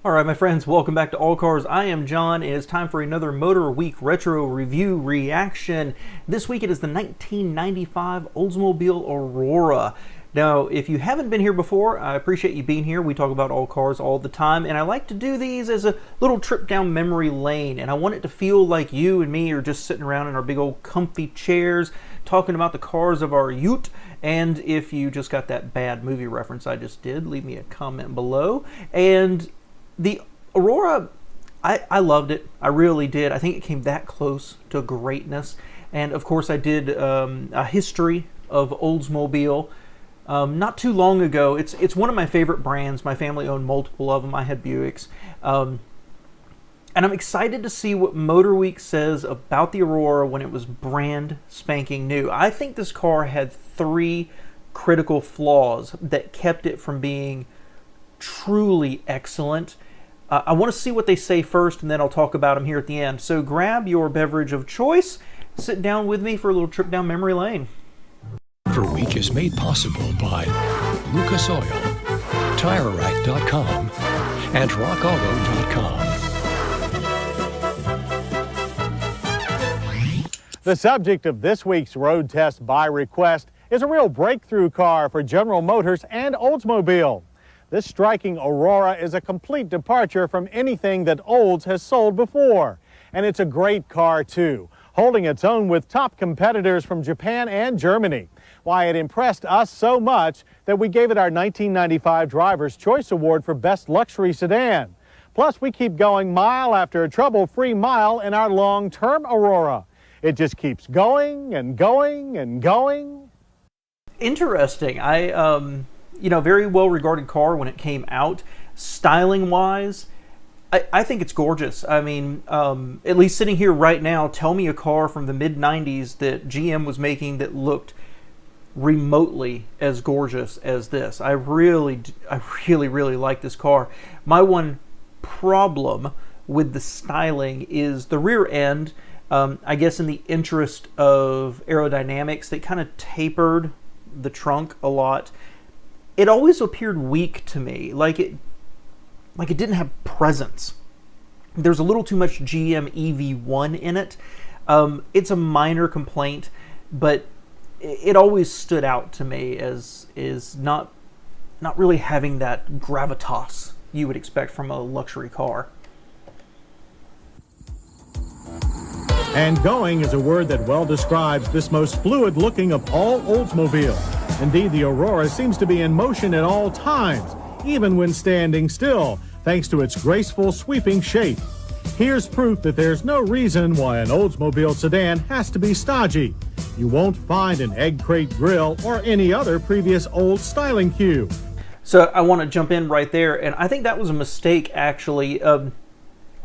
All right, my friends, welcome back to All Cars. I am John. It is time for another Motorweek retro review reaction. This week it is the 1995 Oldsmobile Aurora. Now, if you haven't been here before, I appreciate you being here. We talk about all cars all the time, and I like to do these as a little trip down memory lane, and I want it to feel like you and me are just sitting around in our big old comfy chairs talking about the cars of our youth. And if you just got that bad movie reference I just did, leave me a comment below. And the Aurora, I loved it. I really did. I think it came that close to greatness. And of course I did a history of Oldsmobile not too long ago. It's one of my favorite brands. My family owned multiple of them. I had Buicks. And I'm excited to see what Motorweek says about the Aurora when it was brand spanking new. I think this car had 3 critical flaws that kept it from being truly excellent. I want to see what they say first, and then I'll talk about them here at the end. So grab your beverage of choice, sit down with me for a little trip down memory lane. Motorweek is made possible by Lucas Oil, TireRack.com, and RockAuto.com. The subject of this week's road test by request is a real breakthrough car for General Motors and Oldsmobile. This striking Aurora is a complete departure from anything that Olds has sold before. And it's a great car too, holding its own with top competitors from Japan and Germany. Why, it impressed us so much that we gave it our 1995 Driver's Choice Award for Best Luxury Sedan. Plus, we keep going mile after trouble-free mile in our long-term Aurora. It just keeps going and going and going. Interesting. Very well regarded car when it came out. Styling wise, I think it's gorgeous. I mean, at least sitting here right now, tell me a car from the mid 90s that GM was making that looked remotely as gorgeous as this. I really like this car. My one problem with the styling is the rear end. I guess in the interest of aerodynamics, they kind of tapered the trunk a lot. It always appeared weak to me, like it didn't have presence. There's a little too much GM EV1 in it. It's a minor complaint, but it always stood out to me as not really having that gravitas you would expect from a luxury car. And going is a word that well describes this most fluid looking of all Oldsmobile. Indeed, the Aurora seems to be in motion at all times, even when standing still, thanks to its graceful sweeping shape. Here's proof that there's no reason why an Oldsmobile sedan has to be stodgy. You won't find an egg crate grille or any other previous old styling cue. So I want to jump in right there, and I think that was a mistake, actually.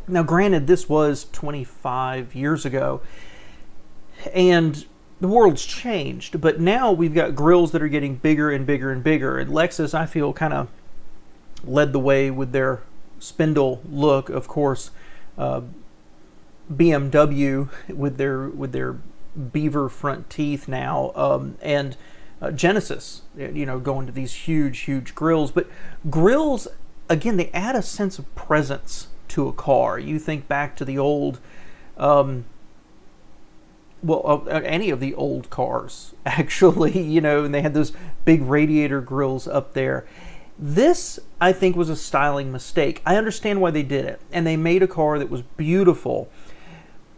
Now, granted, this was 25 years ago, and the world's changed, but now we've got grills that are getting bigger and bigger and bigger, and Lexus, I feel, kind of led the way with their spindle look. Of course, BMW with their beaver front teeth now, and Genesis, going to these huge grills. But grills, again, they add a sense of presence to a car. You think back to the old, any of the old cars, actually, and they had those big radiator grills up there. This, I think, was a styling mistake. I understand why they did it, and they made a car that was beautiful.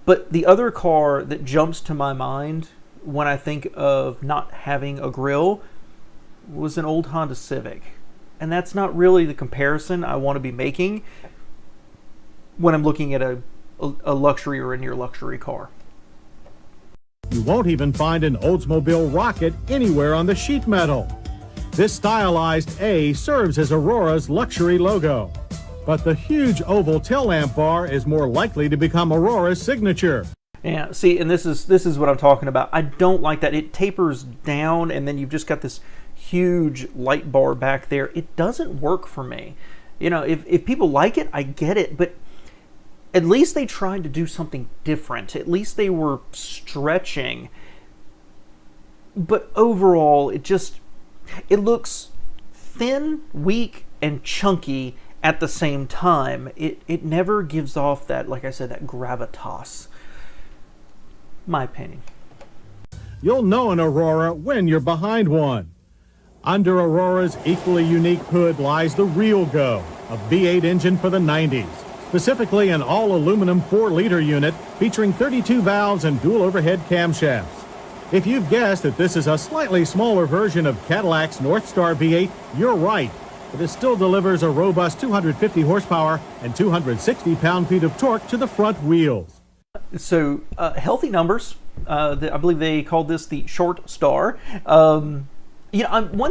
But the other car that jumps to my mind when I think of not having a grill was an old Honda Civic. And that's not really the comparison I want to be making when I'm looking at a luxury or a near luxury car. You won't even find an Oldsmobile Rocket anywhere on the sheet metal. This stylized A serves as Aurora's luxury logo. But the huge oval tail lamp bar is more likely to become Aurora's signature. Yeah, see, and this is what I'm talking about. I don't like that. It tapers down, and then you've just got this huge light bar back there. It doesn't work for me. If people like it, I get it, but at least they tried to do something different. At least they were stretching. But overall, it looks thin, weak, and chunky, at the same time, it never gives off that, like I said, that gravitas. My opinion. You'll know an Aurora when you're behind one. Under Aurora's equally unique hood lies the real go, a V8 engine for the 90s. Specifically an all-aluminum 4-liter unit featuring 32 valves and dual overhead camshafts. If you've guessed that this is a slightly smaller version of Cadillac's Northstar V8, you're right. But it still delivers a robust 250 horsepower and 260 pound-feet of torque to the front wheels. So, healthy numbers. I believe they called this the Short Star. One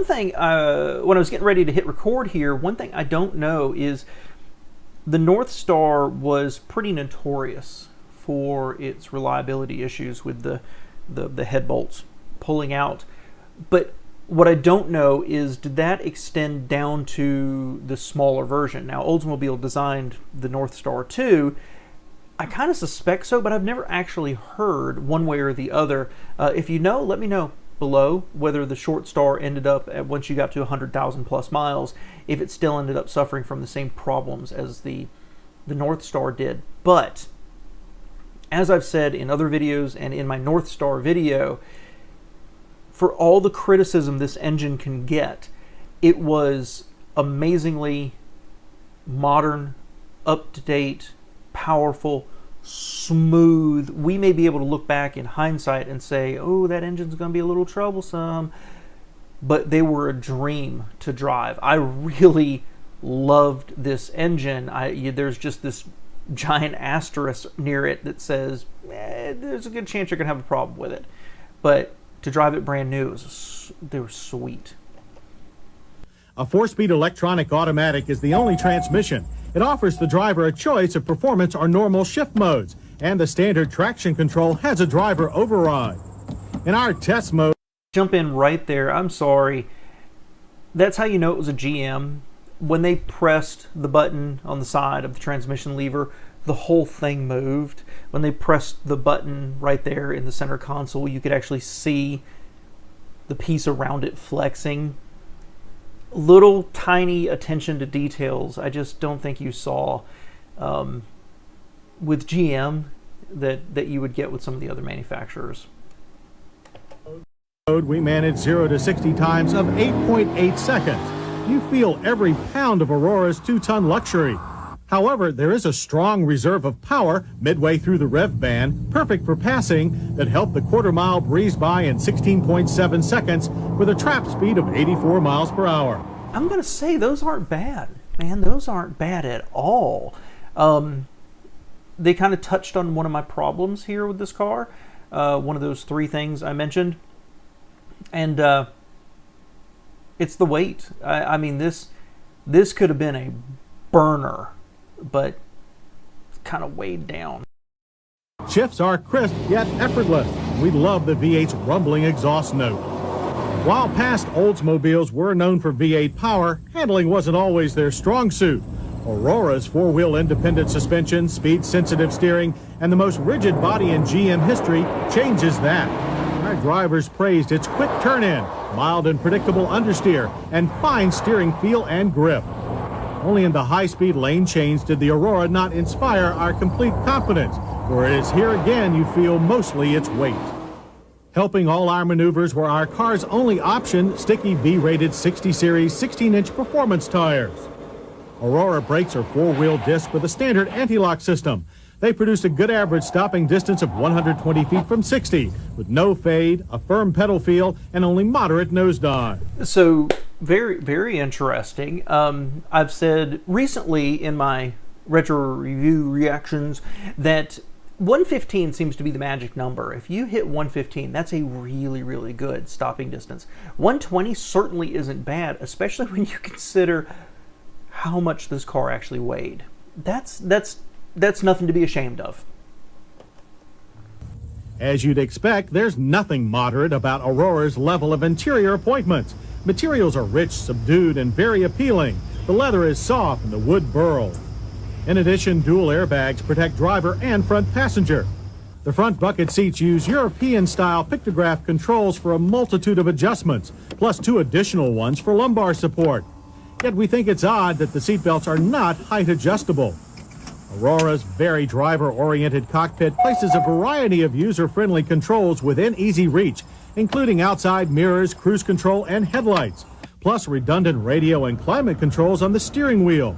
thing, when I was getting ready to hit record here, one thing I don't know is the North Star was pretty notorious for its reliability issues with the head bolts pulling out. But what I don't know is, did that extend down to the smaller version? Now, Oldsmobile designed the North Star 2. I kind of suspect so, but I've never actually heard one way or the other. If you know, let me know below whether the Short Star ended up, once you got to 100,000 plus miles, if it still ended up suffering from the same problems as the North Star did. But as I've said in other videos and in my North Star video, for all the criticism this engine can get, it was amazingly modern, up-to-date, powerful, smooth. We may be able to look back in hindsight and say, oh, that engine's going to be a little troublesome, but they were a dream to drive. I really loved this engine. There's just this giant asterisk near it that says, there's a good chance you're going to have a problem with it. But to drive it brand new, they were sweet. A 4-speed electronic automatic is the only transmission. It offers the driver a choice of performance or normal shift modes, and the standard traction control has a driver override. In our test mode... Jump in right there. I'm sorry. That's how you know it was a GM. When they pressed the button on the side of the transmission lever, the whole thing moved. When they pressed the button right there in the center console, you could actually see the piece around it flexing. Little tiny attention to details I just don't think you saw with GM that you would get with some of the other manufacturers. We managed 0 to 60 times of 8.8 seconds. You feel every pound of Aurora's 2-ton luxury. However, there is a strong reserve of power midway through the rev band, perfect for passing, that helped the quarter-mile breeze by in 16.7 seconds with a trap speed of 84 miles per hour. I'm going to say those aren't bad, man. Those aren't bad at all. They kind of touched on one of my problems here with this car, one of those 3 things I mentioned, and it's the weight. I mean, this could have been a burner, but it's kind of weighed down. Shifts are crisp yet effortless. We love the V8's rumbling exhaust note. While past Oldsmobiles were known for V8 power, handling wasn't always their strong suit. Aurora's 4-wheel independent suspension, speed-sensitive steering, and the most rigid body in GM history changes that. Our drivers praised its quick turn-in, mild and predictable understeer, and fine steering feel and grip. Only in the high-speed lane change did the Aurora not inspire our complete confidence, for it is here again you feel mostly its weight. Helping all our maneuvers were our car's only option, sticky V-rated 60 Series 16-inch performance tires. Aurora brakes are 4-wheel disc with a standard anti-lock system. They produced a good average stopping distance of 120 feet from 60, with no fade, a firm pedal feel, and only moderate nosedive. So, very, very interesting. I've said recently in my retro review reactions that 115 seems to be the magic number. If you hit 115, that's a really, really good stopping distance. 120 certainly isn't bad, especially when you consider how much this car actually weighed. That's nothing to be ashamed of. As you'd expect, there's nothing moderate about Aurora's level of interior appointments. Materials are rich, subdued, and very appealing. The leather is soft and the wood burled. In addition, dual airbags protect driver and front passenger. The front bucket seats use European-style pictograph controls for a multitude of adjustments, plus 2 additional ones for lumbar support. Yet we think it's odd that the seatbelts are not height adjustable. Aurora's very driver-oriented cockpit places a variety of user-friendly controls within easy reach, including outside mirrors, cruise control, and headlights, plus redundant radio and climate controls on the steering wheel.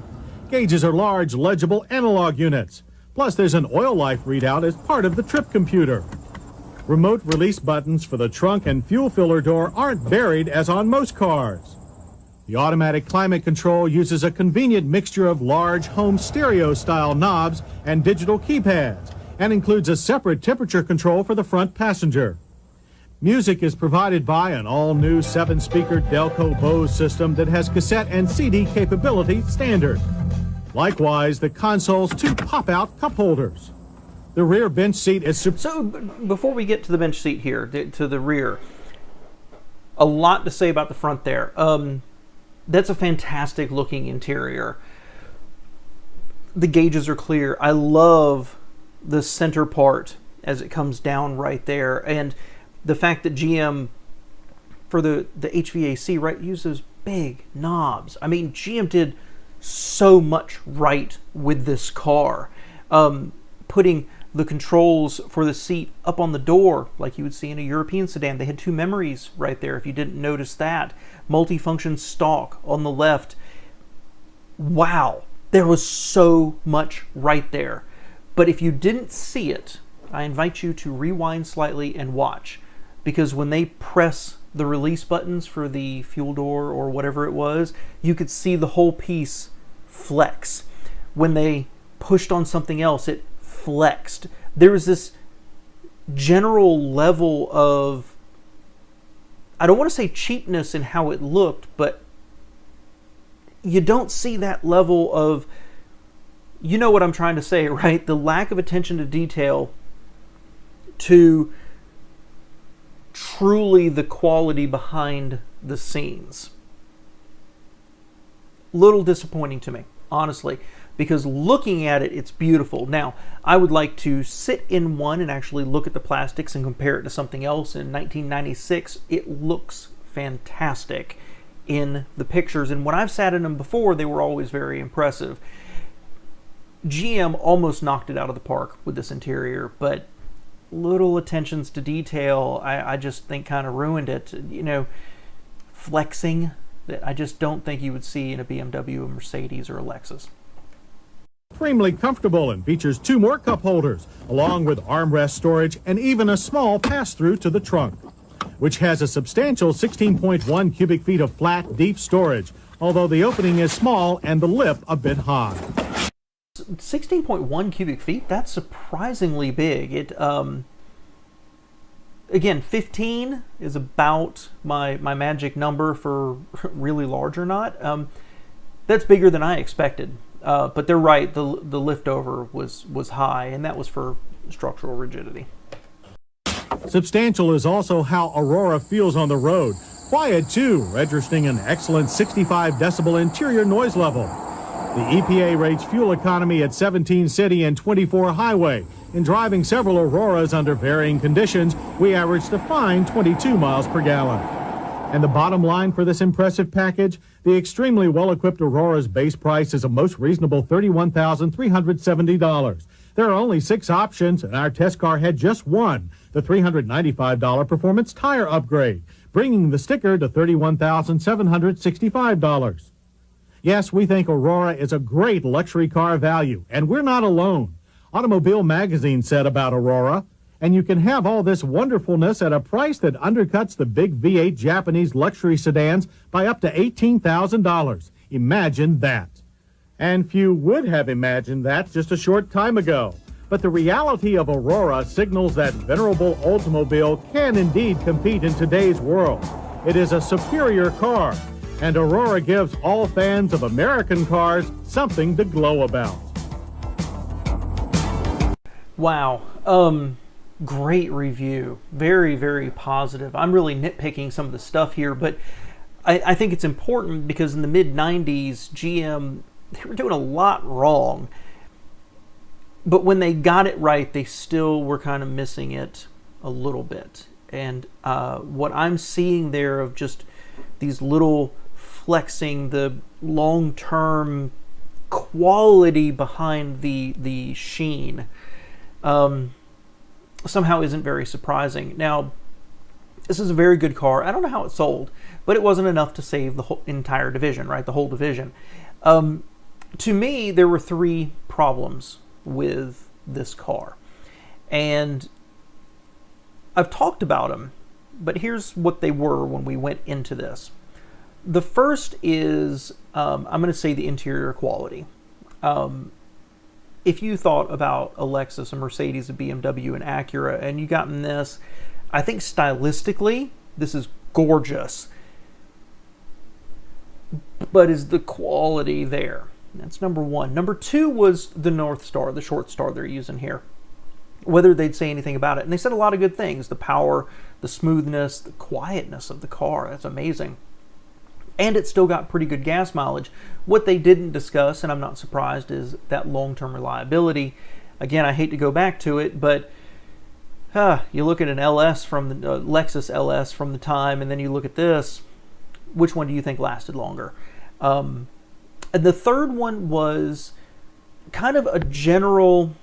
Gauges are large, legible analog units. Plus, there's an oil life readout as part of the trip computer. Remote release buttons for the trunk and fuel filler door aren't buried as on most cars. The automatic climate control uses a convenient mixture of large home stereo-style knobs and digital keypads, and includes a separate temperature control for the front passenger. Music is provided by an all-new 7-speaker Delco Bose system that has cassette and CD capability standard. Likewise, the console's 2 pop-out cup holders. The rear bench seat is... So, before we get to the bench seat here, to the rear, a lot to say about the front there. That's a fantastic looking interior. The gauges are clear. I love the center part as it comes down right there. And the fact that GM, for the HVAC, right, uses big knobs. I mean, GM did so much right with this car. Putting the controls for the seat up on the door, like you would see in a European sedan. They had 2 memories right there, if you didn't notice that. Multifunction stalk on the left. Wow, there was so much right there. But if you didn't see it, I invite you to rewind slightly and watch. Because when they press the release buttons for the fuel door or whatever it was, you could see the whole piece flex. When they pushed on something else, it flexed. There was this general level of, I don't want to say cheapness in how it looked, but you don't see that level of, you know what I'm trying to say, right? The lack of attention to detail to truly the quality behind the scenes. Little disappointing to me, honestly, because looking at it, it's beautiful. Now, I would like to sit in one and actually look at the plastics and compare it to something else. In 1996, it looks fantastic in the pictures, and when I've sat in them before, they were always very impressive. GM almost knocked it out of the park with this interior, but little attentions to detail, I just think kind of ruined it. You know, flexing that I just don't think you would see in a BMW, a Mercedes, or a Lexus. Extremely comfortable and features 2 more cup holders, along with armrest storage and even a small pass-through to the trunk, which has a substantial 16.1 cubic feet of flat, deep storage, although the opening is small and the lip a bit high. 16.1 cubic feet, that's surprisingly big. It again, 15 is about my magic number for really large or not. That's bigger than I expected. But they're right, the liftover was high, and that was for structural rigidity. Substantial is also how Aurora feels on the road. Quiet too, registering an excellent 65 decibel interior noise level. The EPA rates fuel economy at 17 city and 24 highway. In driving several Auroras under varying conditions, we averaged a fine 22 miles per gallon. And the bottom line for this impressive package? The extremely well-equipped Aurora's base price is a most reasonable $31,370. There are only 6 options, and our test car had just one, the $395 performance tire upgrade, bringing the sticker to $31,765. Yes, we think Aurora is a great luxury car value, and we're not alone. Automobile Magazine said about Aurora, and you can have all this wonderfulness at a price that undercuts the big V8 Japanese luxury sedans by up to $18,000. Imagine that. And few would have imagined that just a short time ago. But the reality of Aurora signals that venerable Oldsmobile can indeed compete in today's world. It is a superior car, and Aurora gives all fans of American cars something to glow about. Wow. Great review. Very, very positive. I'm really nitpicking some of the stuff here, but I think it's important because in the mid-90s, GM, they were doing a lot wrong. But when they got it right, they still were kind of missing it a little bit. And what I'm seeing there of just these little flexing the long-term quality behind the sheen somehow isn't very surprising. Now, this is a very good car. I don't know how it sold, but it wasn't enough to save the whole entire division, right? The whole division. To me, there were 3 problems with this car, and I've talked about them, but here's what they were when we went into this. The first is, I'm going to say, the interior quality. If you thought about a Lexus, a Mercedes, a BMW, an Acura, and you got in this, I think stylistically, this is gorgeous. But is the quality there? That's number 1. Number 2 was the North Star, the short star they're using here. Whether they'd say anything about it. And they said a lot of good things. The power, the smoothness, the quietness of the car. That's amazing. And it still got pretty good gas mileage. What they didn't discuss, and I'm not surprised, is that long-term reliability. Again, I hate to go back to it, but you look at an LS from the Lexus LS from the time, and then you look at this. Which one do you think lasted longer? And the third one was kind of a general.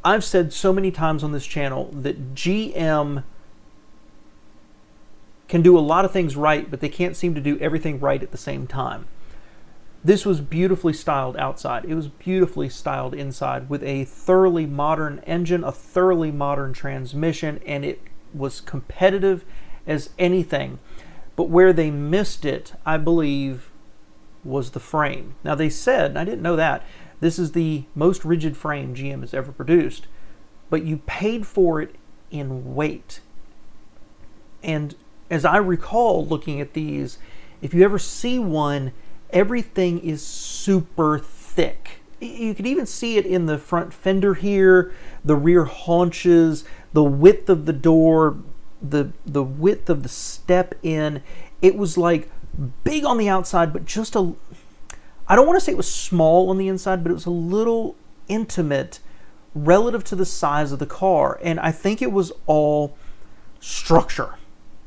I've said so many times on this channel that GM can do a lot of things right, but they can't seem to do everything right at the same time. This was beautifully styled outside. It was beautifully styled inside with a thoroughly modern engine, a thoroughly modern transmission, and it was competitive as anything. But where they missed it, I believe, was the frame. Now they said, and I didn't know that, this is the most rigid frame GM has ever produced, but you paid for it in weight. And as I recall looking at these, if you ever see one, everything is super thick. You can even see it in the front fender here, the rear haunches, the width of the door, the width of the step in. It was like big on the outside, but just I don't want to say it was small on the inside, but it was a little intimate relative to the size of the car. And I think it was all structure,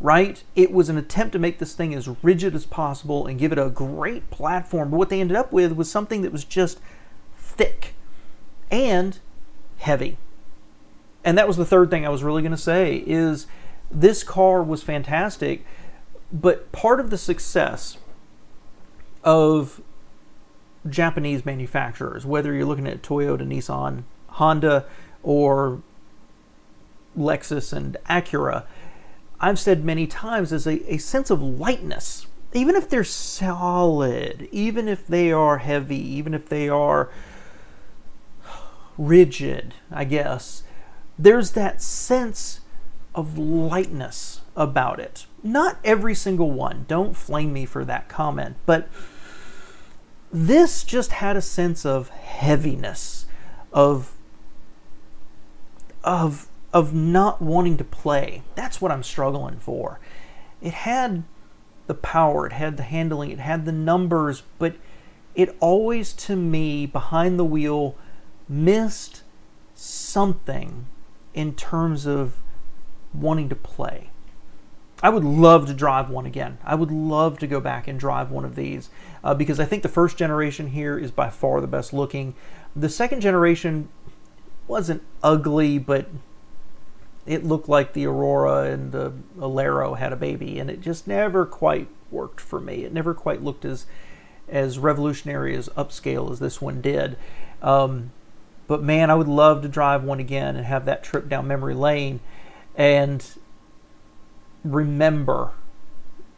right? It was an attempt to make this thing as rigid as possible and give it a great platform. But what they ended up with was something that was just thick and heavy. And that was the third thing I was really going to say, is this car was fantastic, but part of the success of Japanese manufacturers, whether you're looking at Toyota, Nissan, Honda, or Lexus and Acura, I've said many times, is a sense of lightness. Even if they're solid, even if they are heavy, even if they are rigid, I guess, there's that sense of lightness about it. Not every single one. Don't flame me for that comment, but this just had a sense of heaviness, of not wanting to play. That's what I'm struggling for. It had the power, it had the handling, it had the numbers, but it always, to me, behind the wheel, missed something in terms of wanting to play. I would love to drive one again. I would love to go back and drive one of these because I think the first generation here is by far the best looking. The second generation wasn't ugly, but it looked like the Aurora and the Alero had a baby, and it just never quite worked for me. It never quite looked as revolutionary, as upscale as this one did. But man, I would love to drive one again and have that trip down memory lane and remember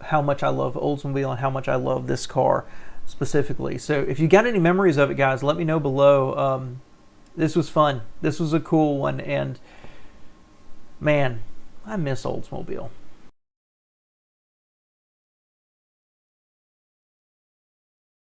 how much I love Oldsmobile and how much I love this car specifically. So if you got any memories of it, guys, let me know below. This was fun. This was a cool one, and man, I miss Oldsmobile.